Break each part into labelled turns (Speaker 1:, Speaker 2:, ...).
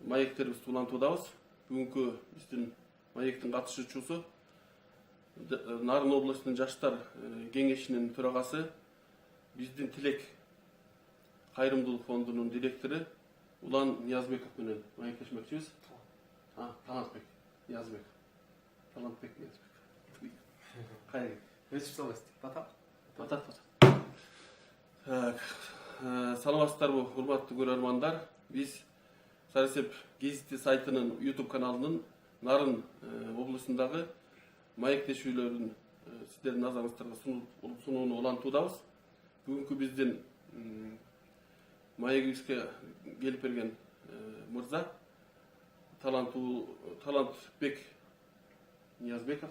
Speaker 1: маектерибизди улантуудабыз. Бүгүнкү биздин маектин катышуучусу Нарын областынын жаштар кеңешинин төрагасы, биздин Тилек кайрымдуулук фондунун директору Улан Ниязбеков менен маектешмекчибиз. Талантбек Ниязбеков. Талантбек Ниязбеков. Кайры.
Speaker 2: Өчүп саласыз.
Speaker 1: Батат. Саламатсыздарбы, урматтуу көрөрмандар. Биз Сарысеп гезити сайтынын YouTube каналынын Нарын облусундагы маектешүүлөрүн сиздердин назарыңыздарга сунууну улантуудабыз. Бүгүнкү биздин маегибизге келип берген мырза Талантбек Ниязбеков.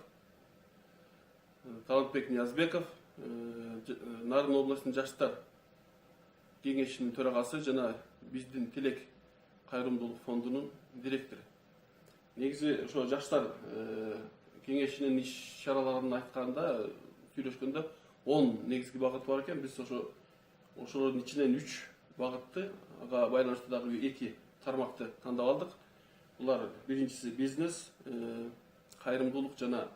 Speaker 1: Талантбек Ниязбеков Нарын областынын жаштар кеңешинин төрагасы жана биздин Тилек кайрымдуулук фондунун директору. Негизи ошо жаштар кеңешинин иш чараларын айтканда, сүйлөшкөндө 10 негизги багыт бар экен. Биз ошолордун ичинен 3 багытты ага байланыштуу дагы 2 тармакты тандап алдык. Булар биринчиси бизнес, кайрымдуулук жана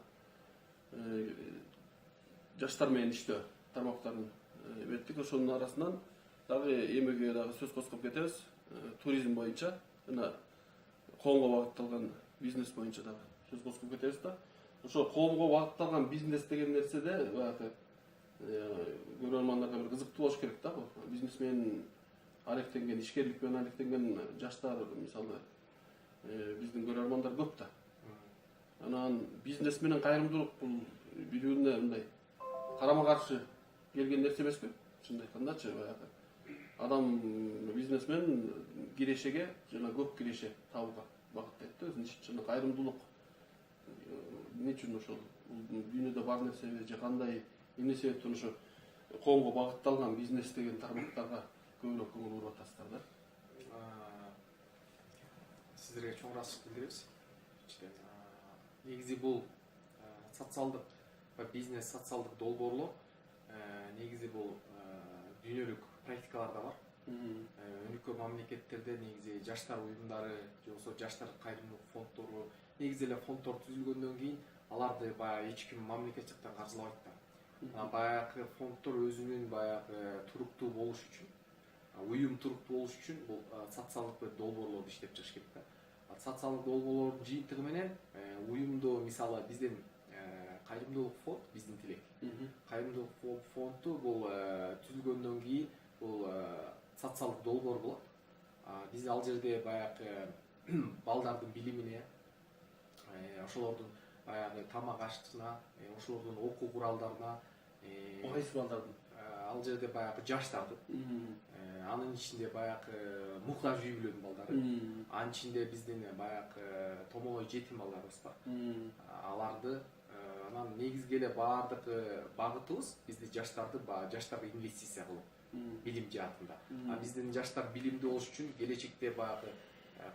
Speaker 1: жаштар менен иштөө тармактарын беттик. Ошонун арасынан дагы эмеге дагы сөз козгоп кетебиз. Туризм боюнча жана коомго багытталган бизнес боюнча дагы сөз козгоп кетебиз да. Ошо коомго багытталган бизнес деген нерседе баягы көрөрмандарга бир кызыктуу болуш керек да. Бизнес менен алектенген, ишкерлик менен алектенген жаштар мисалы биздин көрөрмандар көп да. Анан бизнес менен кайрымдуулук бул бири-бирине мындай карама-каршы келген нерсе эмеспи? Чынын айткандачы, баягы адам бизнесмен кирешеге жана көп киреше табууга багыттайт да өзүнүн ишин. Жана кайрымдуулук эмне үчүн ошол дүйнөдө бар нерсеби же кандай эмне себептен ошо коомго багытталган бизнес деген тармактарга көбүрөөк көңүл буруп атасыздар да?
Speaker 2: Сиздерге чоң ыраазычылык билдиребиз. Негизи бул социалдык бизнес социалдык долбоорлор негизи бул дүйнөлүк практикаларда бар. Өнүккөн мамлекеттерде негизи жаштар уюмдары же болбосо жаштар кайрымдуулук фонддору, негизи эле фонддор түзүлгөндөн кийин аларды баягы эч ким мамлекет жактан каржылабайт да. Баягы фонддор өзүнүн баягы туруктуу болуш үчүн, уюм туруктуу болуш үчүн бул социалдык долбоорлорду иштеп чыгыш керек да. Социалдык долбоорлордун жыйынтыгы менен уюмду мисалы биздин кайрымдуулук фонд, биздин Тилек кайрымдуулук фонду бул түзүлгөндөн кийин бул социалдык долбоор болот. Биз ал жерде баягы балдардын билимине, ошолордун баягы тамак ашына, ошолордун окуу куралдарына,
Speaker 1: Кайсы балдардын?
Speaker 2: Ал жерде баягы жаштардын, анын ичинде баягы муктаж үй бүлөнүн балдары, анын ичинде биздин баягы томолой жетим балдарыбыз бар. Аларды анан негизги эле баардык багытыбыз бизди жаштарга инвестиция кылуу, билим жаатында. Биздин жаштар билимдүү болуш үчүн келечекте баягы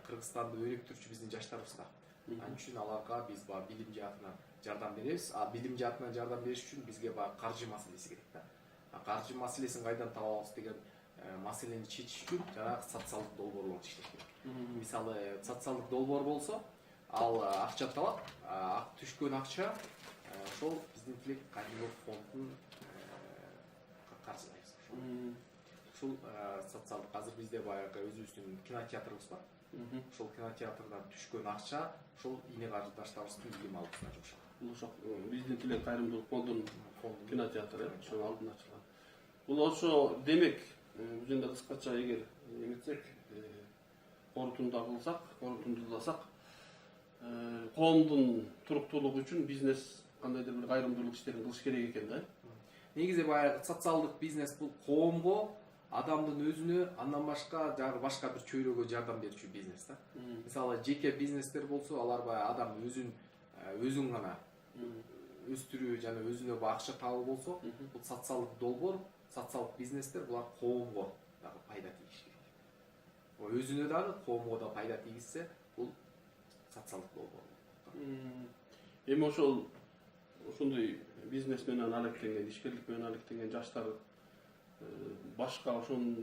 Speaker 2: Кыргызстанды өнүктүрчү биздин жаштарыбыз да. Анын үчүн аларга биз билим жаатынан жардам беребиз. Билим жаатынан жардам бериш үчүн бизге каржы маселеси керек да. Каржы маселесин кайдан табабыз деген маселени чечиш үчүн жанагы социалдык долбоорлорду иштеш керек. Мисалы социалдык долбоор болсо, ал акча талап, түшкөн акча ошол биздин Тилек кайрымдуулук фондун каржылайбыз. Ушул социалдык азыр бизде баягы өзүбүздүн кинотеатрыбыз бар. Ошол кинотеатрдан түшкөн акча ошол ине карындаштарыбыздын билим алуусуна жумшалат.
Speaker 1: Ошол биздин Тилек кайрымдуулук фондунун кинотеатры ошол алдын ачылган. Бул ошо демек бул жерде кыскача эгер эметсек, корутундуласак, коомдун туруктуулугу үчүн бизнес кандайдыр бир кайрымдуулук иштерин кылыш керек экен да.
Speaker 2: Негизи баягы социалдык бизнес бул коомго, адамдын өзүнө, андан башка жагы башка бир чөйрөгө жардам берүүчү бизнес да. Мисалы жеке бизнестер болсо, алар баягы адам өзүн гана өстүрүү жана өзүнө акча табуу болсо, бул социалдык долбоор, социалдык бизнестер булар коомго дагы пайда тийиш керек. Өзүнө дагы, коомго да пайда тийгизсе, бул социалдык долбоор.
Speaker 1: Эми ошондой бизнес менен алектенген, ишкерлик менен алектенген жаштар башка ошон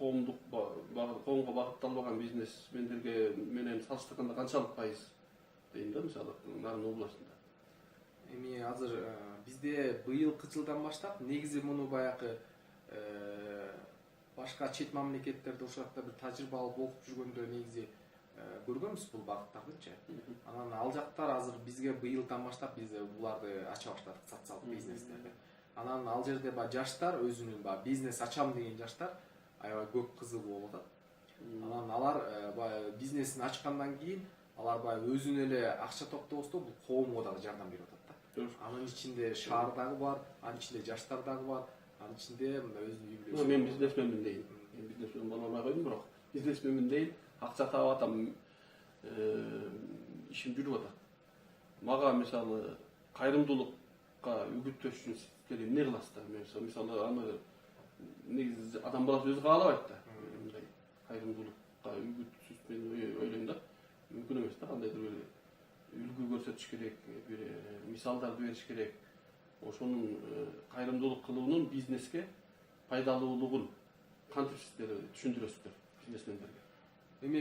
Speaker 1: коомго багытталбаган бизнесмендерге менен салыштырганда канчалык пайыз дейм да, мисалы Нарын областында.
Speaker 2: Эми азыр бизде быйылкы жылдан баштап негизи муну баягы башка чет мамлекеттерде ушакта бир тажрыйбалуу окуп жүргөндө негизи көргөнбүз бул багыттардычы. Анан ал жактар азыр бизге быйылдан баштап биз буларды ача баштадык, социалдык бизнестерди. Анан ал жерде жаштар өзүнүн бизнес ачам деген жаштар аябай көп кызыгуу болуп атат. Анан алар бизнесин ачкандан кийин алар өзүнө эле акча топтобосто бул коомго дагы жардам берип атат да. Анын ичинде шаар дагы бар, анын ичинде жаштар дагы бар, анын ичинде өзүнүн үй бүлөсү.
Speaker 1: Мен бизнесменмин дейм. Мен бизнесмен боло албай койдум, бирок бизнесменмин дейм, акча таап атам, ишим жүрүп атат. Мага мисалы кайрымдуулукка үгүттөш үчүн сиздер эмне кыласыздар? Мен мисалы аны негизи адам баласы өзү каалабайт да. Мындай кайрымдуулукка үгүтсүз мен ойлойм да. Мүмкүн эмес да, кандайдыр бир үлгү көрсөтүш керек, бир мисалдарды бериш керек. Ошонун кайрымдуулук кылуунун бизнеске пайдалуулугун кантип сиздер түшүндүрөсүздөр бизнесмендерге?
Speaker 2: Эми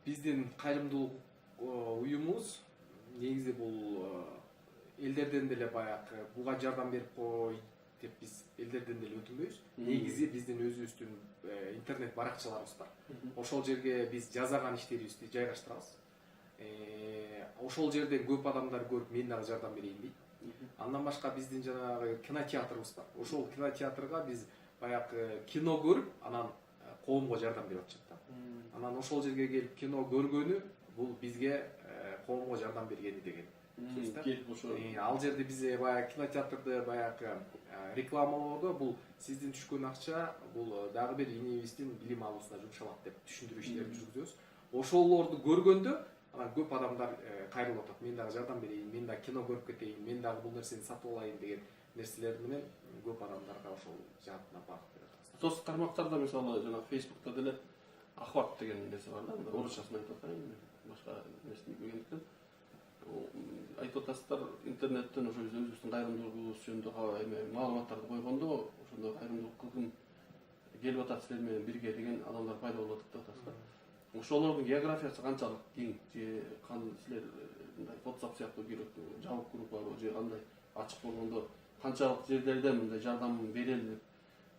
Speaker 2: биздин кайрымдуулук уюмубуз негизи бул элдерден деле баягы буга жардам берип кой деп биз элдерден деле өтүнбөйбүз. Негизи биздин өзүбүздүн интернет баракчаларыбыз бар. Ошол жерге биз жасаган иштерибизди жайгаштырабыз. Ошол жерден көп адамдар көрүп мен дагы жардам берейин дейт. Андан башка биздин жанагы кинотеатрыбыз бар. Ошол кинотеатрга биз баягы кино көрүп, анан коомго жардам берип атышат да. Анан ошол жерге келип кино көргөнү бул бизге коомго жардам бергени деген сөз да. Ал жерде биз баягы кинотеатрды баягы рекламалоодо бул сиздин түшкөн акча бул дагы бир инебиздин билим алуусуна жумшалат деп түшүндүрүү иштерин жүргүзөбүз. Ошолорду көргөндө анан көп адамдар кайрылып атат. Мен дагы жардам берейин, мен дагы кино көрүп кетейин, мен дагы бул нерсени сатып алайын деген нерселер менен көп адамдарга ошол жаатына багып берип атабыз.
Speaker 1: Социалдык тармактарда мисалы жана Facebook'та деле охват деген нерсе бар да, орусчасын айтып атайын, башка нерсени билбегендиктен. Айтып атасыздар, интернеттен ошо өзүбүздүн кайрымдуулугубуз жөнүндө маалыматтарды койгондо, ошондо кайрымдуулук кылгым келип атат силер менен бирге деген адамдар пайда болуп атат деп атасыздар. Ошолордун географиясы канчалык кең же силер мындай WhatsApp сыяктуу жабык группабы же кандай ачык болгондо канчалык жерлерден мындай жардам берели деп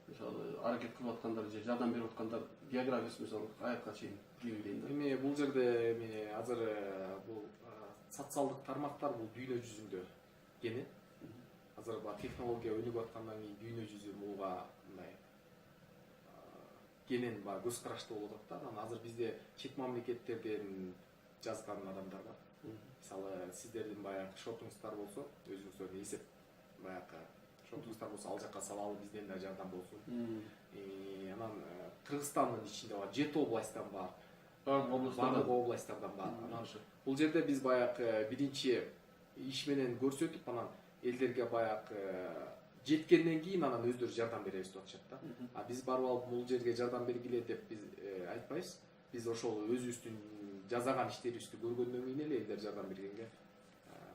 Speaker 1: мисалы аракет кылып аткандар же жардам берип аткандар географиясы мисалы каяка чейин кең дейм да.
Speaker 2: Эми бул жерде азыр бул социалдык тармактар бул дүйнө жүзүндө кенен. Азыр технология өнүгүп аткандан кийин дүйнө жүзү буга мындай кенен көз карашты болуп атат да. Анан азыр бизде чет мамлекеттерден жазган адамдар бар. Мисалы сиздердин баягы шотуңуздар болсо, өзүңүздөрдүн эсеп баягы шотуңуздар болсо ал жакка салалы, бизден да жардам болсун. Анан Кыргызстандын ичинде бар, 7 областтан бар. Бардык областтардан бар. Анан бул жерде биз баягы биринчи иш менен көрсөтүп, анан элдерге баягы жеткенден кийин анан өздөрү жардам беребиз деп атышат да. А биз барып алып бул жерге жардам бергиле деп биз айтпайбыз. Биз ошол өзүбүздүн жасаган иштерибизди көргөндөн кийин эле элдер жардам бергенге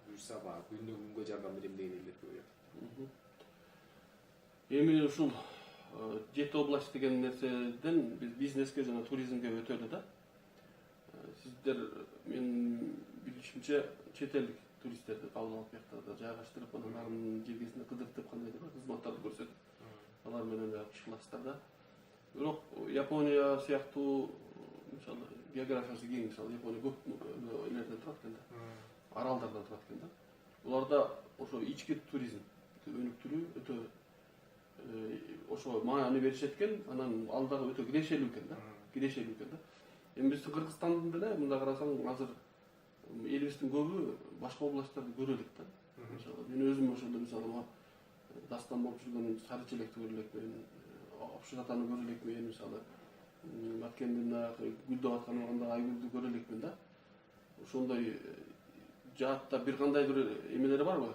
Speaker 2: буюрса күндөн күнгө жардам берем деген элдер көбөйөт.
Speaker 1: Эми ушул 7 область деген нерседен биз бизнеске жана туризмге өтөлү да. Сиздер мен билишимче чет элдик туристтерди кабыл алып бияктарда жайгаштырып, анын жергесинде кыдыртып кандайдыр бир кызматтарды көрсөтүп, алар менен иш кыласыздар да. Бирок Япония сыяктуу мисалы географиясы кең, мисалы Япония көп элерден турат экен да. Аралдардан турат экен да. Буларда ошо ички туризм өнүктүрүү өтө ошо маани беришет экен, анан ал дагы өтө кирешелүү экен да. Эми биздин Кыргызстандын деле мында карасаң азыр элибиздин көбү башка областтарды көрө элек да. Мисалы мен өзүм ошондо мисалы дастан болуп жүргөн Сары Челекти көрө элекмин, Опшут атаны көрө элекмин, мисалы Баткендин гүлдөп аткан убагында Айгүлдү көрө элекмин да. Ошондой жаатта бир кандайдыр эмелери барбы?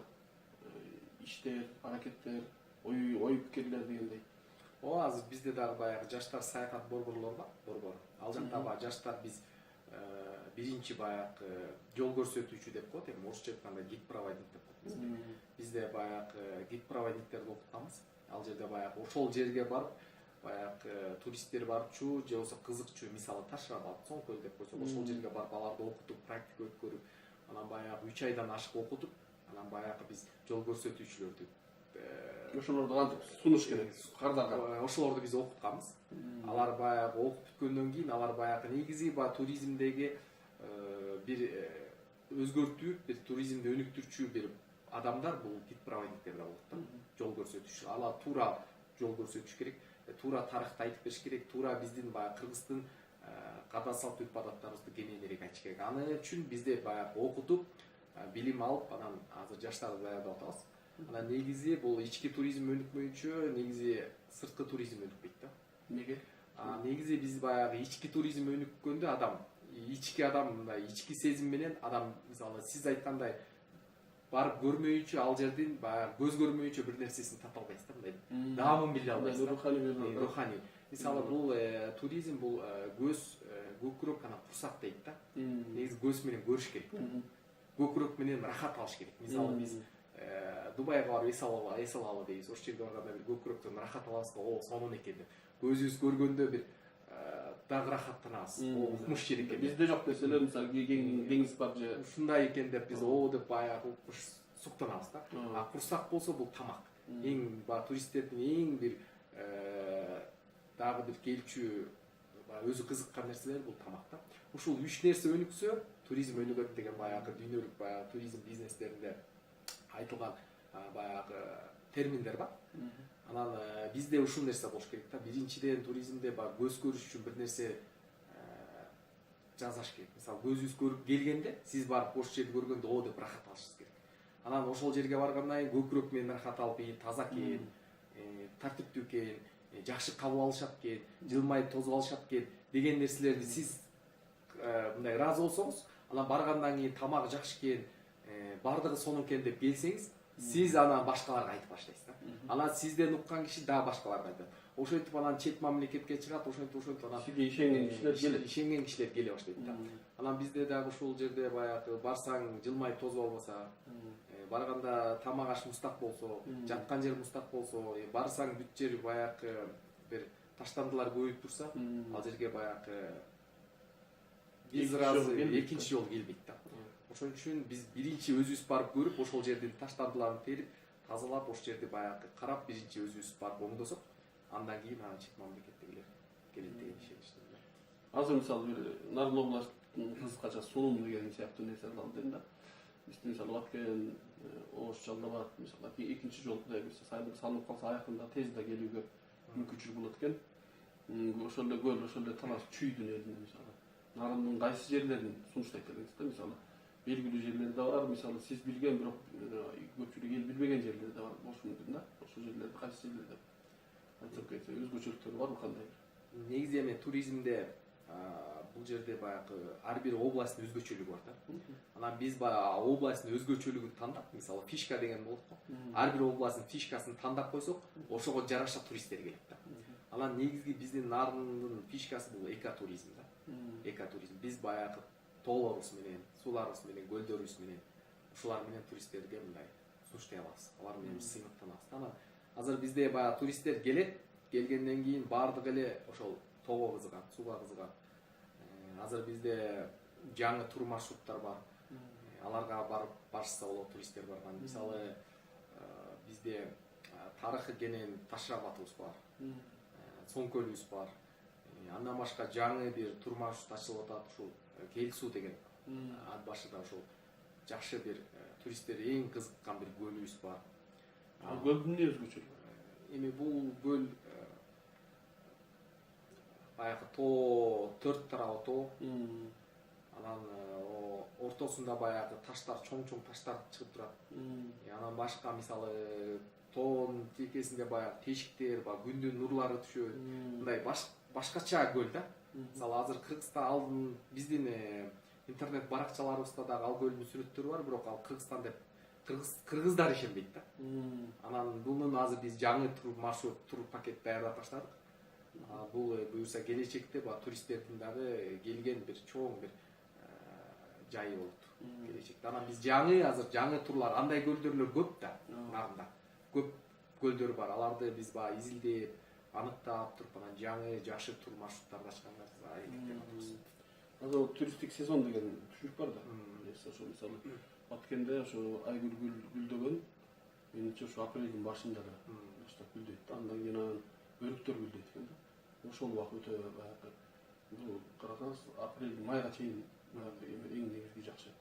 Speaker 1: Иштер, аракеттер, ой пикирлер дегендей.
Speaker 2: Азыр бизде дагы баягы жаштар саякат борборлор бар, борбор. Ал жакта жаштар биз биринчи баягы жол көрсөтүүчү деп коет, эми орусча айтканда гид-проводник деп коет. Бизде баягы гид-проводниктерди окутканбыз. Ал жерде баягы ошол жерге барып, баягы туристтер барчу же болбосо кызыкчу, мисалы Таш-Рабат, Соңкөл деп койсок, ошол жерге барып аларды окутуп, практика өткөрүп, анан баягы 3 айдан ашык окутуп, анан баягы биз жол көрсөтүүчүлөрдү
Speaker 1: ошолорду кантип сунуш керек кардарга?
Speaker 2: Ошолорду биз окутканбыз. Алар баягы окуп бүткөндөн кийин алар баягы негизи баягы туризмдеги бир өзгөртүү, бир туризмди өнүктүрчү бир адамдар бул гид проводниктер да болот да. Жол көрсөтүүчү. Алар туура жол көрсөтүш керек, туура тарыхты айтып бериш керек, туура биздин баягы Кыргыздын каада салт үрп адаттарыбызды кененирээк айтыш керек. Аны үчүн бизде баягы окутуп, билим алып, анан азыр жаштарды даярдап атабыз. Анан негизи бул ички туризм өнүкмөйүнчө, негизи сырткы туризм өнүкпөйт да.
Speaker 1: Неге?
Speaker 2: Негизи биз баягы ички туризм өнүккөндө адам, мындай ички сезим менен адам, мисалы сиз айткандай барып көрмөйүнчө ал жердин баягы көз көрмөйүнчө бир нерсесин тата албайсыз да, мындай даамын биле албайсыз. Руханий. Мисалы бул туризм бул көкүрөк анан курсак дейт да. Негизи көз менен көрүш керек. Көкүрөк менен рахат алыш керек. Мисалы биз Дубайга барып эс алалы дейбиз. Ошол жерге барганда бир көкүрөктөн рахат алабыз, о, сонун экен деп. Көзүбүз көргөндө бир дагы рахаттанабыз. О, укмуш жер экен.
Speaker 1: Бизде жок нерселер, мисалы деңиз бар же
Speaker 2: ушундай экен деп биз о деп баягы укмуш суктанабыз да. Курсак болсо бул тамак. Эң баягы туристтердин эң бир дагы бир келчү өзү кызыккан нерселери бул тамак да. Ушул 3 нерсе өнүксө, туризм өнүгөт деген баягы дүйнөлүк баягы туризм бизнестеринде айтылган баягы терминдер бар. Анан бизде ушул нерсе болуш керек да. Биринчиден туризмде баягы көз көрүш үчүн бир нерсе жасаш керек. Мисалы көзүбүз көрүп келгенде, сиз барып ошол жерди көргөндө о деп рахат алышыңыз керек. Анан ошол жерге баргандан кийин көкүрөк менен рахат алып, таза экен, тартиптүү экен, жакшы кабыл алышат экен, жылмайып тозуп алышат экен деген нерселерди сиз мындай ыраазы болсоңуз, анан баргандан кийин тамагы жакшы экен, бардыгы сонун экен деп келсеңиз, сиз анан башкаларга айтып баштайсыз да. Анан сизден уккан киши дагы башкаларга айтат. Ошентип анан чет мамлекетке чыгат, ошентип анан
Speaker 1: сизге ишенген кишилер келет.
Speaker 2: Ишенген кишилер келе баштайт да. Анан бизде дагы ушул жерде баягы барсаң жылмайып тозуп албаса, барганда тамак аш мустак болсо, жаткан жер мустак болсо, барсаң бүт жер баягы бир таштандылар көбөйүп турса, ал жерге баягы биз ыраазы экинчи жолу келбейт да. Ошон үчүн биз биринчи өзүбүз барып көрүп, ошол жердин таштандыларын терип, тазалап, ошол жерди баягы карап, биринчи өзүбүз барып оңдосок, андан кийин анан чет мамлекеттегилер келет деген ишеничтемин.
Speaker 1: Азыр мисалы бир Нарын областынын кызыкча сунум деген сыяктуу нерселерди алдым да. Бизде мисалы Латвиядан Ош Жалдабат мисалы экинчи жолдой салынып калса аякында тез да келүүгө мүмкүнчүлүк болот экен. Ошол эле көл, ошол эле талаш чүйдүн элине мисалы Нарындын кайсы жерлерин сунуштайт элеңиз да, мисалы белгилүү жерлер да бар, мисалы сиз билген бирок көпчүлүк эл билбеген жерлер да бар болушу мүмкүн да. Ошол жерлерди кайсы жерлерде айтып кетсе өзгөчөлүктөрү барбы кандай?
Speaker 2: Негизи эми туризмде бул жерде баягы ар бир областтын өзгөчөлүгү бар да. Анан биз баягы областтын өзгөчөлүгүн тандап, мисалы фишка деген болот го. Ар бир областтын фишкасын тандап койсок, ошого жараша туристтер келет да. Анан негизги биздин Нарындын фишкасы бул экотуризм да. Экотуризм. Биз баягы тоолорубуз менен, сууларыбыз менен, көлдөрүбүз менен, ушулар менен туристтерге мындай сунуштай алабыз. Алар менен сыймыктанабыз. Анан азыр бизде баягы туристтер келет, келгенден кийин бардыгы эле ошол тоого кызыгат, сууга кызыгат. Азыр бизде жаңы тур маршруттар бар. Аларга барып барышса болот, туристтер барган. Мисалы бизде тарыхы кенен Таш-Рабатыбыз бар. Соңкөлүбүз бар. Андан башка жаңы бир тур маршрут ачылып атат, ушул Келсуу деген ат башыда ошол жакшы бир туристтер эң кызыккан бир көлүбүз бар.
Speaker 1: Көлдүн эмне өзгөчөлүгү?
Speaker 2: Эми бул көл баягы тоо, 4 тарабы тоо. Анан ортосунда баягы таштар, чоң-чоң таштар чыгып турат. Анан башка мисалы тоонун текесинде баягы тешиктер, баягы күндүн нурлары түшөт. Мындай башкача көл да. Мисалы азыр Кыргызстан алдын биздин интернет баракчаларыбызда дагы ал көлдүн сүрөттөрү бар, бирок ал Кыргызстан деп кыргыздар ишенбейт да. Анан бунун азыр биз жаңы тур маршрут, тур пакет даярдап баштадык. Бул буюрса келечекте ба туристтердин дагы келген бир чоң бир жайы болот келечекте. Анан биз азыр жаңы турлар, андай көлдөрлөр көп да, Нарында. Көп көлдөр бар. Аларды биз изилдеп, аныктап туруп анан жаңы жакшы тур маршруттарды ачканга аракеттенип атабыз.
Speaker 1: Азыр туристтик сезон деген түшүрүк бар да. Ошо мисалы Баткенде ошо айгүл гүлдөгөн, менимче ошо апрелдин башында да баштап гүлдөйт. Андан кийин өрүктөр гүлдөйт экен да. Ошол убакыт өтө баягы бул карасаңыз апрелдин майга чейин эң негизги жакшы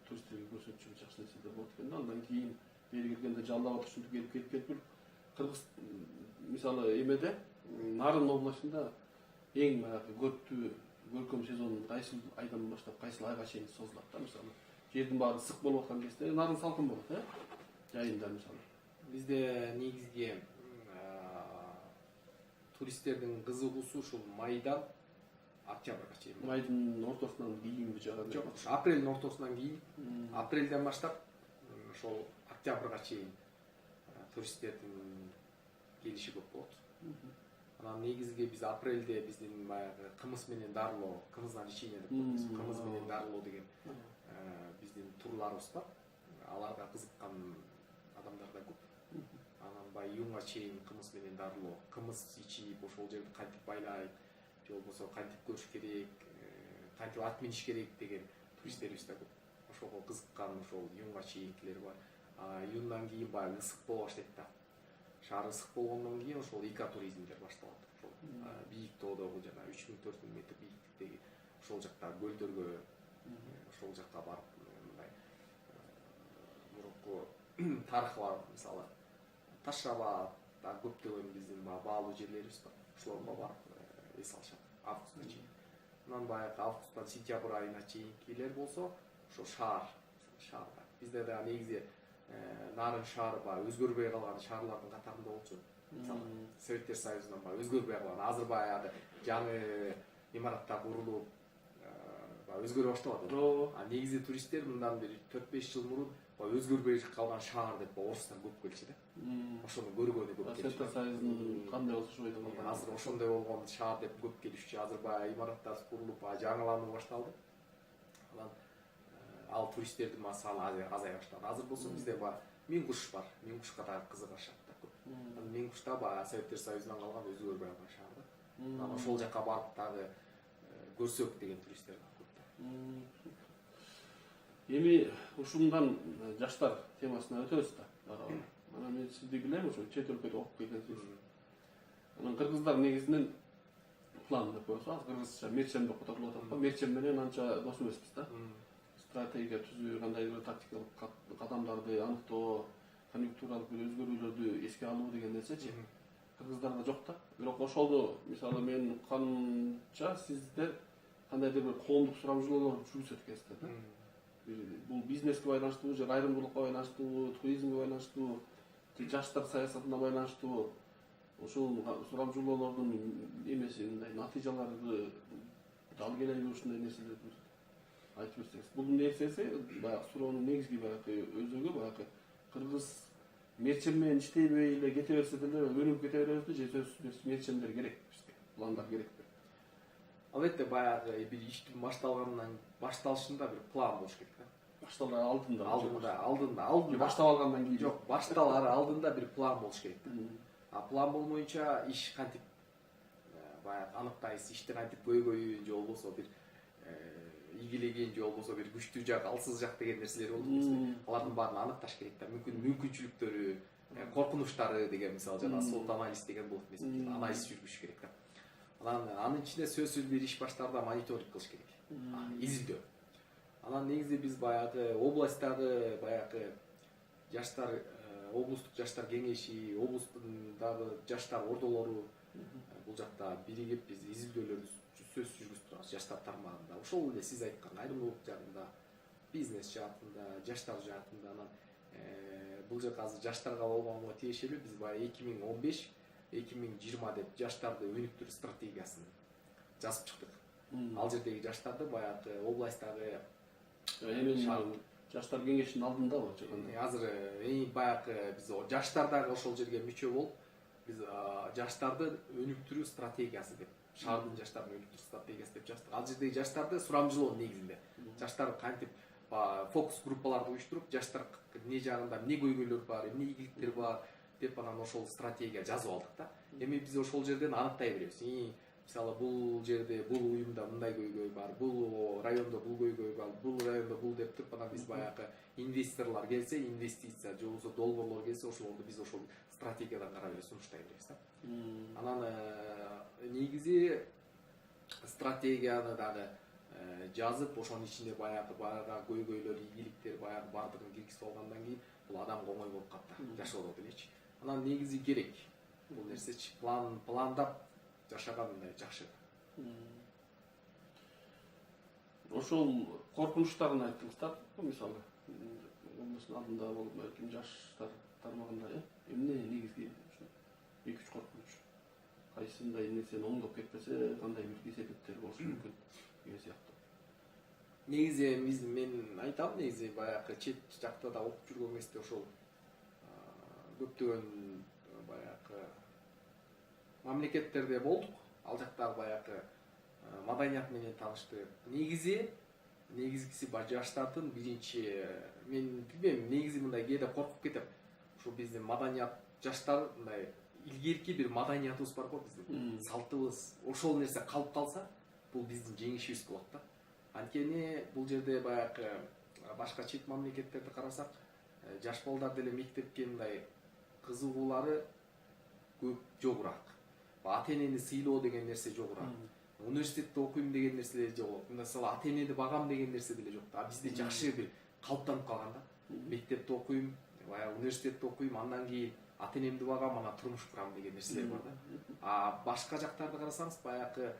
Speaker 1: туристтерге көрсөтчү жакшы нерселер болот экен да. Андан кийин бери келгенде Жалал Абад ушинтип келип Кыргыз мисалы эмеде Нарын областында эң баягы көптүү көркөм сезон кайсыл айдан баштап кайсыл айга чейин созулат да. Мисалы жердин баары ысык болуп аткан кезде нарын салкын болот, жайында мисалы.
Speaker 2: Бизде негизги туристтердин кызыгуусу ушул майдан октябрга чейин.
Speaker 1: Майдын ортосунан кийинби жагат.
Speaker 2: Жок, апрелдин ортосунан кийин, апрелден баштап ошол октябрга чейин туристтердин келиши көп болот. Анан негизги биз апрелде биздин баягы кымыз менен дарылоо, кымыздан ичине деп коебуз. Кымыз менен дарылоо деген биздин турларыбыз бар. Аларга кызыккан адамдар да көп. Анан баягы июнга чейин кымыз менен дарылоо, кымыз ичип ошол жерди кантип байлайт, же болбосо кантип көрүш керек, кантип ат миниш керек деген туристтерибиз да көп. Ошого кызыккан ошол июнга чейинкилер бар. Июндан кийин баягы ысык боло баштайт да. Шаар ысык болгондон кийин ошол экотуризмдер башталат. Ошол бийик тоодогу жана 3000-4000 метр бийиктиктеги ошол жакта көлдөргө, ошол жакка барып мындай мурунку тарыхы бар, мисалы Таш Абад, көптөгөн биздин баалуу жерлерибиз бар. Ошолорго барып эс алышат августка чейин. Анан баягы августтан сентябрь айына чейинкилер болсо, ошо шаарда. Бизде да негизи Нарын шаары баягы өзгөрбөй калган шаарлардын катарында болчу. Мисалы Советтер Союзунан баягы өзгөрбөй калган, азыр баягы жаңы имараттар курулуп, баягы өзгөрө баштап атат. Негизи туристтер мындан бери 4-5 жыл мурун баягы өзгөрбөй калган шаар деп орустар көп келчү да. Ошону көргөнү көп келчү.
Speaker 1: Советтер Союзунун кандай болсо ошондой болгон.
Speaker 2: Азыр ошондой болгон шаар деп көп келишчү. Азыр баягы имараттар курулуп, жаңылануу башталды. Анан ал туристтердин саны азая баштады. Азыр болсо бизде баягы Миңкуш бар. Миңкушка да кызыгышат да көп. Миңкушта баягы Советтер Союзунан калган өзгөрбөй калган шаар да. Анан ошол жака барып дагы көрсөк деген туристтер көп да.
Speaker 1: Эми ушундан жаштар темасына өтөбүз да. Анан мен сизди билем, ошо чет өлкөдө окуп келгенсиз. Анан кыргыздар негизинен план деп коебуз. Кыргызча мерчем деп аталып атат го. Мерчем менен анча дос эмеспиз да. Стратегия түзүү, кандайдыр тактикалык кадамдарды аныктоо, конъюнктуралык өзгөрүүлөрдү эске алуу деген нерсечи кыргыздарда жок да. Бирок ошолду мисалы мен укканча сиздер кандайдыр бир коомдук сурамжылоолор жүргүзөт экенсиздер да. Бул бизнеске байланыштуу же айрымдуулукка байланыштуу, туризмге байланыштуу, же жаштар саясатына байланыштуу ошол сурамжылоолордун эмеси мындай натыйжаларды ал келеби ушундай нерселерди айтып берсеңиз. Бул нерсеси баягы суроонун негизги баягы өзөгү баягы кыргыз мерчем менен иштейбей эле кете берсе деле өнүгүп кете беребизби же сөзсүз мерчемдер керек бизге, пландар керекпи?
Speaker 2: Албетте баягы бир иштин башталышында бир план болуш керек да.
Speaker 1: Башталар алдында. Баштап алгандан кийин
Speaker 2: жок, башталар алдында бир план болуш керек да. План болмоюнча иш кантип баягы аныктайсыз, ишти кантип көйгөйүн же болбосо бир ийгилеген же болбосо бир күчтүү жак, алсыз жак деген нерселер болуп эмеспи? Алардын баарын аныкташ керек да. Мүмкүнчүлүктөрү, коркунучтары деген мисалы жана SWOT анализ деген болот эмеспи? Анализ жүргүзүш керек да. Анан анын ичинде сөзсүз бир иш баштаарда мониторинг кылыш керек. Изилдөө. Анан негизи биз баягы областтагы баягы жаштар, облустук жаштар кеңеши, облустун дагы жаштар ордолору бул жакта биригип биз изилдөөлөрдү сөзсүз жүргүзүп турабыз жаштар тармагында. Ошол эле сиз айткан айрымдуулук жагында, бизнес жаатында, жаштар жаатында. Анан бул жака азыр жаштарга болгонго тиешелүү биз баягы 2015-2020 деп жаштарды өнүктүрүү стратегиясын жазып чыктык. Ал жердеги жаштарды баягы областтагы
Speaker 1: жаштар кеңешинин алдындабы чыкканда.
Speaker 2: Азыр баягы биз жаштар дагы ошол жерге мүчө болуп, биз жаштарды өнүктүрүү стратегиясы деп, шаардын жаштарын өнүктүрүү стратегиясы деп жаздык. Ал жердеги жаштарды сурамжылоо негизинде. Жаштар кантип фокус группаларды уюштуруп, жаштар эмне жагында эмне көйгөйлөр бар, эмне ийгиликтер бар деп анан ошол стратегия жазып алдык да. Эми биз ошол жерден аныктай беребиз. Мисалы бул жерде бул уюмда мындай көйгөй бар, бул райондо бул көйгөй бар, бул райондо бул деп туруп анан биз баягы инвесторлор келсе, инвестиция же болбосо долбоорлор келсе, ошолорду биз ошол стратегиядан карап эле сунуштай беребиз да. Анан негизи стратегияны дагы жазып, ошонун ичинде баягы көйгөйлөр, ийгиликтер баягы баардыгын киргизип алгандан кийин бул адамга оңой болуп калат да, жашоодо делечи. Анан негизи керек бул нерсечи, пландап жашаган мындай жакшы.
Speaker 1: Ошол коркунучтарын айттыңыздар, мисалы, оңдосун алдында болуп, балким жаштар тармагында, эмне негизги эки үч коркунуч? Кайсындай нерсени оңдоп кетпесе, кандай бир себептер болушу мүмкүн деген сыяктуу.
Speaker 2: Негизи мен айтам, негизи баягы чет жакта да окуп жүргөн кезде ошол көптөгөн баягы мамлекеттерде болдук. Ал жактагы баягы маданият менен тааныштык. Негизгиси жаштардын биринчи, мен билбейм, негизи мындай кээде коркуп кетем. Ошо биздин маданият, жаштар мындай илгерки бир маданиятыбыз бар го биздин. Салтыбыз, ошол нерсе калып калса, бул биздин жеңишибиз болот да. Анткени бул жерде баягы башка чет мамлекеттерди карасак, жаш балдар деле мектепке мындай кызыгуулары көп жогурак. Ата-энени сыйлоо деген нерсе жогурак. Университетте окуйм деген нерселер жок. Мисалы ата-энени багам деген нерсе деле жок. А бизде жакшы бир калыптанып калган да. Мектепте окуйм, баягы университетте окуйм, андан кийин ата-энемди багам, анан турмуш курам деген нерселер бар да. А башка жактарды карасаңыз, баягы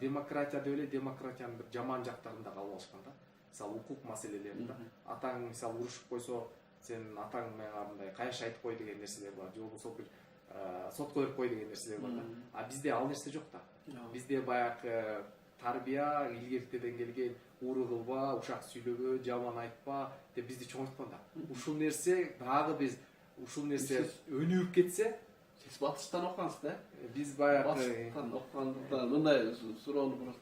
Speaker 2: демократия деп эле демократиянын бир жаман жактарын да калып алышкан да. Мисалы укук маселелеринде атаң мисалы урушуп койсо, сен атаң мага мындай кайш айтып кой деген нерселер бар. Же болбосо бир сотко берип кой деген нерселер бар да. А бизде ал нерсе жок да. Бизде баягы тарбия илгертеден келген, ууру кылба, ушак сүйлөгө, жаман айтпа деп бизди чоңойткон да. Ушул нерсе дагы биз ушул нерсе өнүгүп кетсе,
Speaker 1: сиз батыштан окугансыз да?
Speaker 2: Биз баягы
Speaker 1: батыштан окугандыктан мындай суроону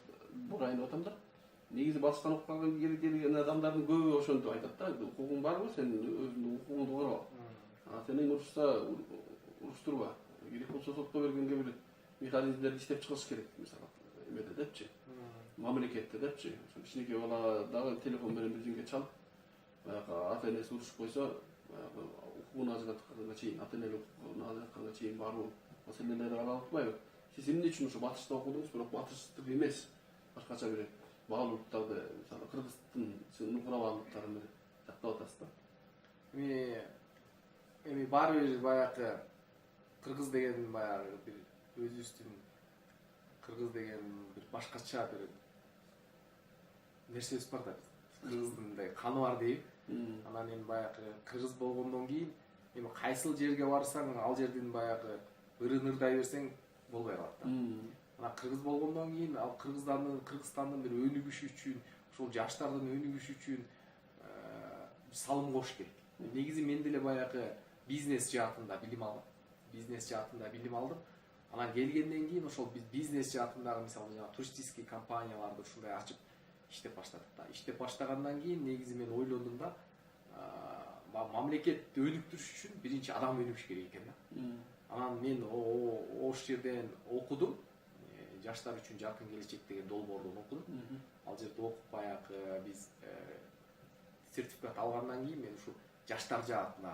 Speaker 1: бурайын деп атам да. Негизи батыштан окуган келген адамдардын көбү ошентип айтат да, укугуң барбы, сен өзүңдүн укугуңду корго. Ата-энең урушса уруштурба. Керек болсо сотко бергенге бир механизмдерди иштеп чыгыш керек, мисалы, эмеде депчи. Мамлекетте депчи. Ошо кичинекей бала дагы телефон менен бирдеңе чалып, баягы ата-энеси урушуп койсо, баягы укугун ажыратканга чейин, ата-энелик укугун ажыратканга чейин баруу маселелери каралбайбы? Сиз эмне үчүн ошо батышта окудуңуз, бирок батыштык эмес, башкача бир баалуулуктарды, мисалы, кыргыздын нукура менен жактап атасыз да.
Speaker 2: Эми баары бир баягы кыргыз деген баягы бир өзүбүздүн кыргыз деген бир башкача бир нерсебиз бар да. Кыргыздын мындай каны бар дейм. Анан эми баягы кыргыз болгондон кийин эми кайсыл жерге барсаң, ал жердин баягы ырын ырдай берсең болбой калат да. Анан кыргыз болгондон кийин ал Кыргызстандын бир өнүгүшү үчүн, ошол жаштардын өнүгүшү үчүн салым кош керек. Негизи мен деле баягы бизнес жаатында билим алдым. Анан келгенден кийин ошол бизнес жаатындагы мисалы туристический компанияларды ушундай ачып иштеп баштадык да. Иштеп баштагандан кийин негизи мен ойлондум да, мамлекетти өнүктүрүш үчүн биринчи адам өнүгүш керек экен да. Анан мен ошол жерден окудум. Жаштар үчүн жаркын келечек деген долбоордон окудум. Ал жерде окуп баягы биз сертификат алгандан кийин мен ушул жаштар жаатына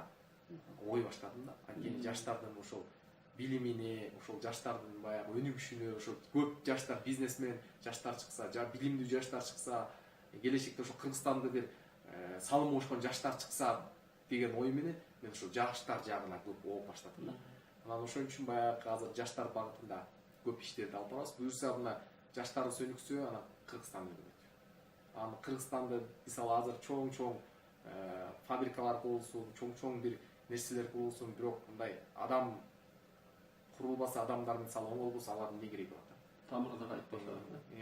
Speaker 2: ой баштадым да. Анткени жаштардын ошол билимине, ошол жаштардын баягы өнүгүшүнө, ошол көп жаштар бизнесмен жаштар чыкса, билимдүү жаштар чыкса, келечекте ошол Кыргызстанды бир салым кошкон жаштар чыкса деген ой менен мен ошол жаштар жагына көп окуп баштадым да. Анан ошон үчүн баягы азыр жаштар багытында көп иштерди алып барабыз. Буюрса мына жаштарыбыз өнүксө, анан Кыргызстан өнүгөт. Анан Кыргызстанды мисалы азыр чоң фабрикалар курулсун, чоң бир нерселер курулсун, бирок мындай адам курулбаса, адамдар мисалы оңолбосо, алардын эмне кереги бар да?
Speaker 1: Тамырда кайтпаса.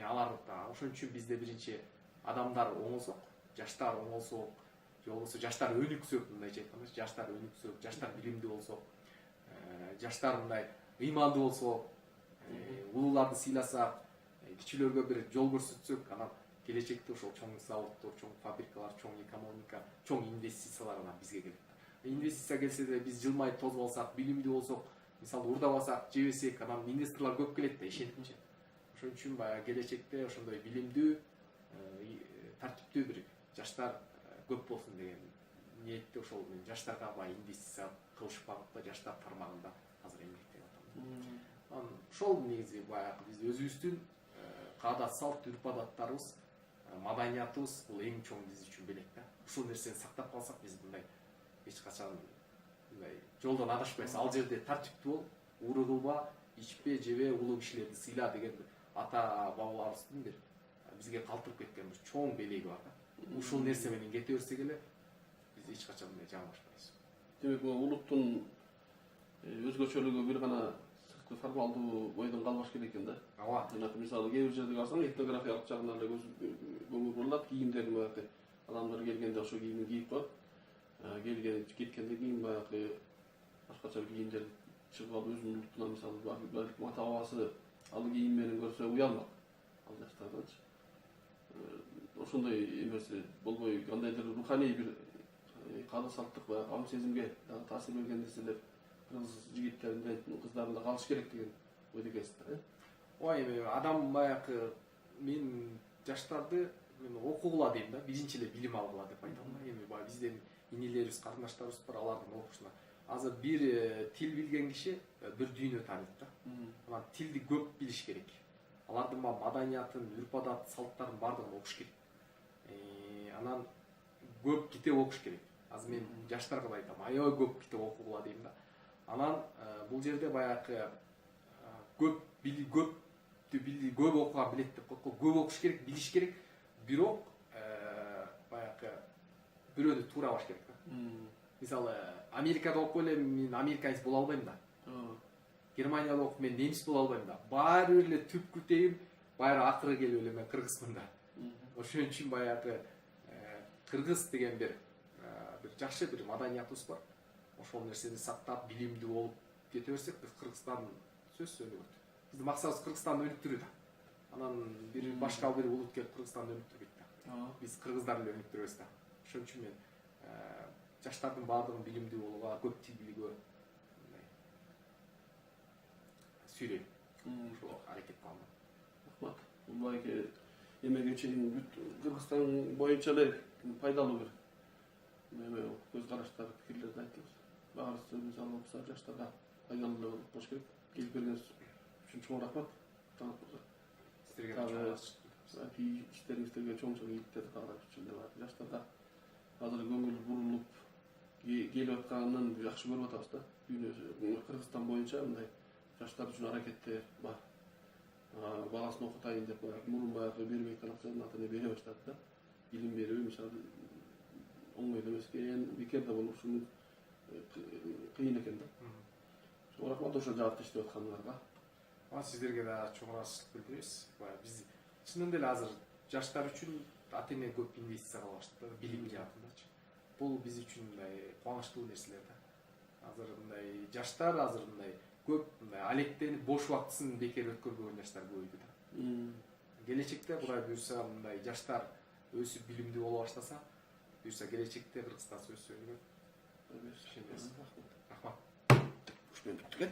Speaker 2: Алар да. Ошон үчүн бизде биринчи адамдар оңолсок, жаштар оңолсок, же болбосо жаштар өнүксөк, мындайча айтканда, жаштар өнүксөк, жаштар билимдүү болсок, жаштар мындай ыймандуу болсок, улууларды сыйласак, кичүүлөргө бир жол көрсөтсөк, анан келечекте ошол чоң заводдор, чоң фабрикалар, чоң экономика, чоң инвестициялар анан бизге келет. Инвестиция келсе да биз жылмайып тозуп алсак, билимдүү болсок, мисалы уурдабасак жебесек анан инвесторлор көп келет да ишенимче. Ошон үчүн баягы келечекте ошондой билимдүү тартиптүү бир жаштар көп болсун деген ниетте ошол мен жаштарга баягы инвестиция кылыш багытта жаштар тармагында азыр эмгектенип атам. Ошол негизи баягы биз өзүбүздүн каадат салт үрп адаттарыбыз, маданиятыбыз бул эң чоң биз үчүн белек да. Ушул нерсени сактап калсак биз мындай эч качан мындай жолдон адашпайбыз. Ал жерде тартиптүү бол, ууру кылба, ичпе, жебе, улуу кишилерди сыйла деген ата бабаларыбыздын бир бизге калтырып кеткен бир чоң белеги бар да. Ушул нерсе менен кете берсек эле биз эч качан мындай жаңылышпайбыз.
Speaker 1: Демек бул улуттун өзгөчөлүгү бир гана сырткы формалдуу бойдон калбаш керек экен да.
Speaker 2: Ооба.
Speaker 1: Жанагы мисалы кээ бир жерде барсаң этнографиялык жагынан эле көңүл бурулат, кийимдерин баягы адамдар келгенде ошо кийимин кийип коет. Келген кеткенде кийин баягы башкача бир кийимдер чыгып алып өзүнүн улутунан мисалы балким ата бабасы ал кийим менен көрсө уялмак. Ал жаштардачы. Ошондой эмеси болбой кандайдыр руханий бир каада салттык баягы аң сезимге дагы таасир берген нерселер кыргыз жигиттеринде, кыздарында калыш керек деген ойдо экенсиздер,
Speaker 2: Ооба, эми адам баягы мен жаштарды мен окугула дейм да, биринчи эле билим алгыла деп айтам да. Эми баягы бизден инилерибиз, карындаштарыбыз бар, алардын окушуна. Азыр бир тил билген киши бир дүйнө тааныйт да. Анан тилди көп билиш керек. Алардын маданиятын, үрп адат, салттарын бардыгын окуш керек. Анан көп китеп окуш керек. Азыр мен жаштарга да айтам, аябай көп китеп окугула дейм да. Анан бул жерде баягы көп окуган билет деп коет го. Көп окуш керек, билиш керек. Бирок баягы бирөөнү туурабаш керек да. Мисалы Америкада окуп эле мен американец боло албайм да. Германияда окуп мен немис боло албайм да. Баары бир эле түпкү тегим баары акыры келип эле мен кыргызмын да. Ошон үчүн баягы кыргыз деген бир жакшы бир маданиятыбыз бар. Ошол нерсени сактап, билимдүү болуп кете берсек, биз Кыргызстан сөзсүз өнүгөт. Биздин максатыбыз Кыргызстанды өнүктүрүү да. Анан бир башка бир улут келип Кыргызстанды өнүктүрбөйт да. Биз кыргыздарды эле өнүктүрөбүз да. Ошон үчүн мен жаштардын баардыгын билимдүү болууга, көп тил билүүгө сүйрөйм. Ошол аракет кылам.
Speaker 1: Рахмат. Бул байке эмеге чейин Кыргызстан боюнча эле пайдалуу бир көз караштар, пикирлерди айттыңыз. Баарыбыз мисалы болсо жаштарга пайдалуу эле болуш керек. Келип бергениңиз үчүн чоң рахмат.
Speaker 2: Сиздерге дагы
Speaker 1: иштериңиздерге чоң ийгиликтер каалап жүрчүмүн деп жаштарда азыр көңүл бурулуп келип атканын жакшы көрүп атабыз да. Кыргызстан боюнча мындай жаштар үчүн аракеттер бар. Баласын окутайын деп мурун баягы бербей аткан акчаны ата эне бере баштады да. Билим берүү мисалы оңой эмес экен, бекер да болушу кыйын экен да. Чоң рахмат ошол жаатта иштеп аткандарга.
Speaker 2: Сиздерге да чоң ыраазычылык билдиребиз. Биз чынында эле азыр жаштар үчүн ата эне көп инвестиция кыла баштады, билим жаатындачы. Бул биз үчүн мындай кубанычтуу нерселер да. Азыр мындай жаштар азыр мындай көп мындай алектенип бош убактысын бекер өткөрбөгөн жаштар көбөйдү да. Келечекте Кудай буйрса мындай жаштар өсүп билимдүү боло баштаса, буйрса келечекте Кыргызстан сөзсүз өнүгөт. Рахмат.
Speaker 1: Рахмат.